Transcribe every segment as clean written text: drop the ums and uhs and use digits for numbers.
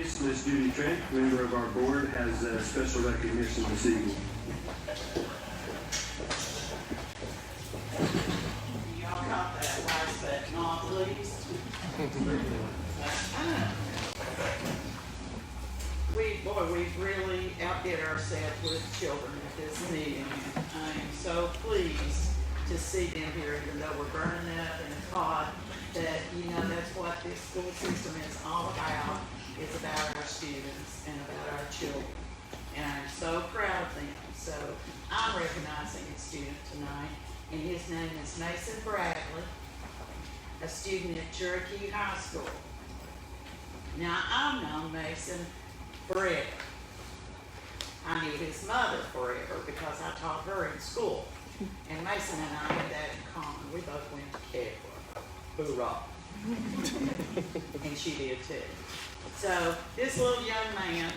case, Ms. Judy Trent, member of our board, has special recognition this evening. Y'all got that last but not least. We really outdid ourselves with children at this meeting. I am so pleased to see them here, even though we're burning up and it's hot, that, that's what this school system is all about. It's about our students and about our children. And I'm so proud of them. So I'm recognizing a student tonight, and his name is Mason Bradley, a student at Cherokee High School. Now, I've known Mason forever. I knew his mother forever because I taught her in school. And Mason and I had that in common. We both went to Kedra. Hoorah. And she did too. So this little young man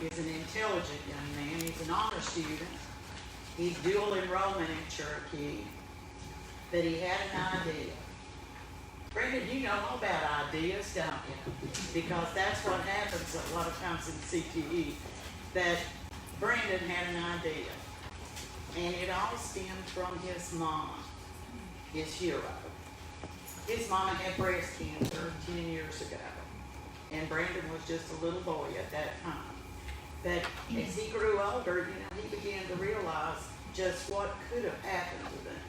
is an intelligent young man. He's an honor student. He's dual enrollment in Cherokee. But he had an idea. Brandon, you know all about ideas, don't you? Because that's what happens a lot of times in CTE, that Brandon had an idea. And it all stemmed from his mama, his hero. His mama had breast cancer 10 years ago. And Brandon was just a little boy at that time. But as he grew older, he began to realize just what could have happened to them.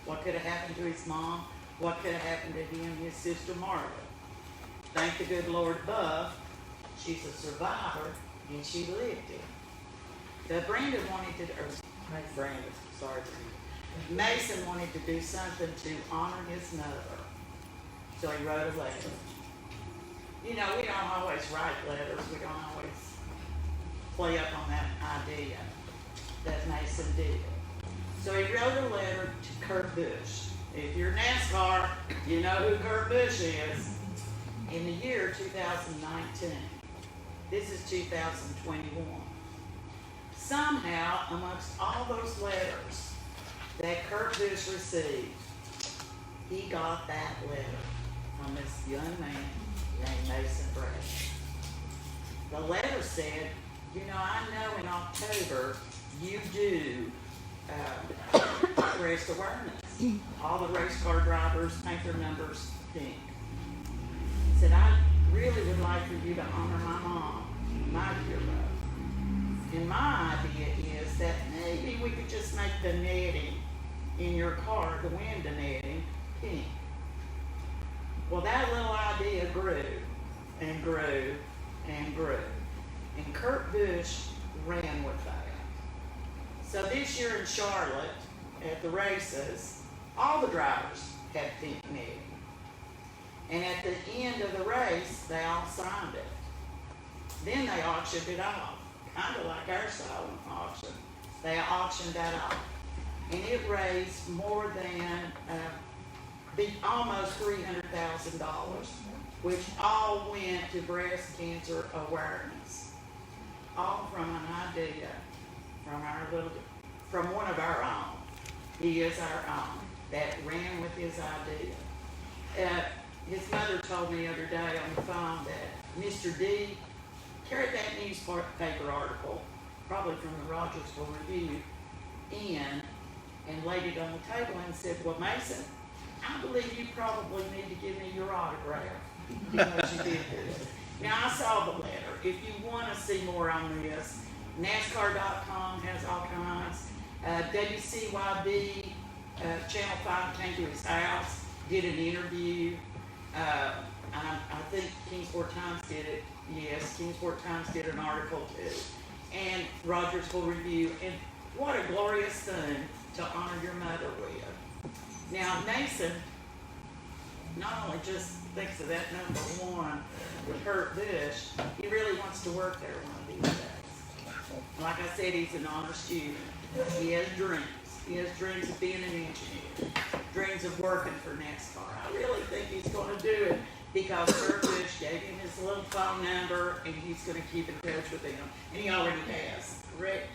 What could have happened to his mom, what could have happened to him and his sister Margaret. Thank the good Lord above, she's a survivor, and she lived it. But Brandon wanted to, Mason wanted to do something to honor his mother. So he wrote a letter. We don't always write letters. We don't always play up on that idea that Mason did. So he wrote a letter to Kurt Busch. If you're NASCAR, you know who Kurt Busch is. In the year 2019, this is 2021, somehow amongst all those letters that Kurt Busch received, he got that letter from this young man named Mason Bradley. The letter said, I know in October you do race awareness. All the race car drivers paint their numbers pink. He said, I really would like for you to honor my mom, my hero. And my idea is that maybe we could just make the netting in your car, the window netting, pink. Well, that little idea grew and grew and grew. And Kurt Busch ran with that. So this year in Charlotte, at the races, all the drivers had pink netting. And at the end of the race, they all signed it. Then they auctioned it off, kind of like our silent auction. They auctioned that off. And it raised more than almost $300,000, which all went to breast cancer awareness. All from an idea from one of our own. He is our own, that ran with his idea. His mother told me the other day on the phone that Mr. D carried that newspaper article, probably from the Rogersville Review, in and laid it on the table and said, well, Mason, I believe you probably need to give me your autograph because you did this. Now, I saw the letter. If you want to see more on this, NASCAR.com has all kinds. WCYB, Channel 5 came to his house, did an interview. I think Kingsport Times did it. Yes, Kingsport Times did an article too. And Rogersville Review. And what a glorious thing to honor your mother with. Now, Mason not only just thinks of that number one with Kurt Busch, he really wants to work there one of these days. Like I said, he's an honor student. He has dreams. He has dreams of being an engineer, dreams of working for NASCAR. I really think he's going to do it because Kurt Busch gave him his little phone number and he's going to keep in touch with him. And he already has, correct?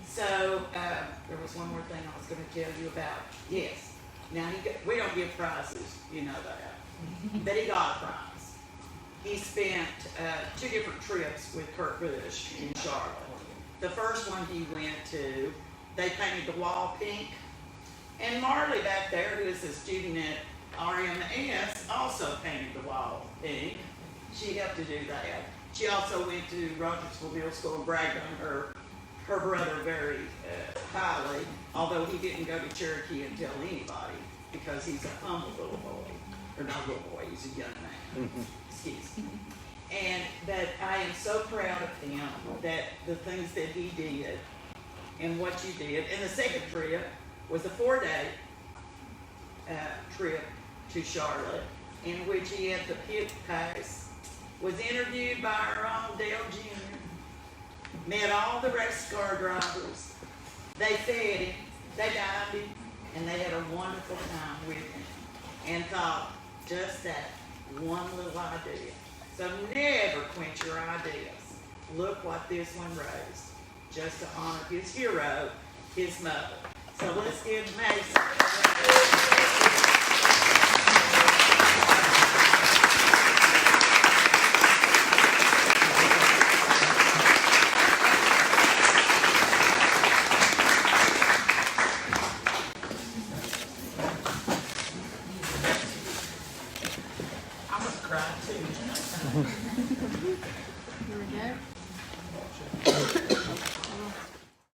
So, there was one more thing I was going to tell you about. Yes. Now, we don't give prizes, you know that. But he got a prize. he spent 2 different trips with Kurt Busch in Charlotte. The first one he went to, they painted the wall pink. And Marley back there, who is a student at RMS, also painted the wall pink. She helped to do that. She also went to Rogersville Middle School and bragged on her brother very highly, although he didn't go to Cherokee and tell anybody because he's a humble little boy. Or not little boy, he's a young man. Excuse me. But I am so proud of him that the things that he did and what you did. And the second trip was a 4-day trip to Charlotte in which he had the pit pass, was interviewed by our own Dale Jr., met all the race car drivers. They fed him, they dined him, and they had a wonderful time with him and thought just that one little idea. So never quench your ideas. Look what this one raised, just to honor his hero, his mother. So let's give Mason. I'm gonna cry too. Here we go.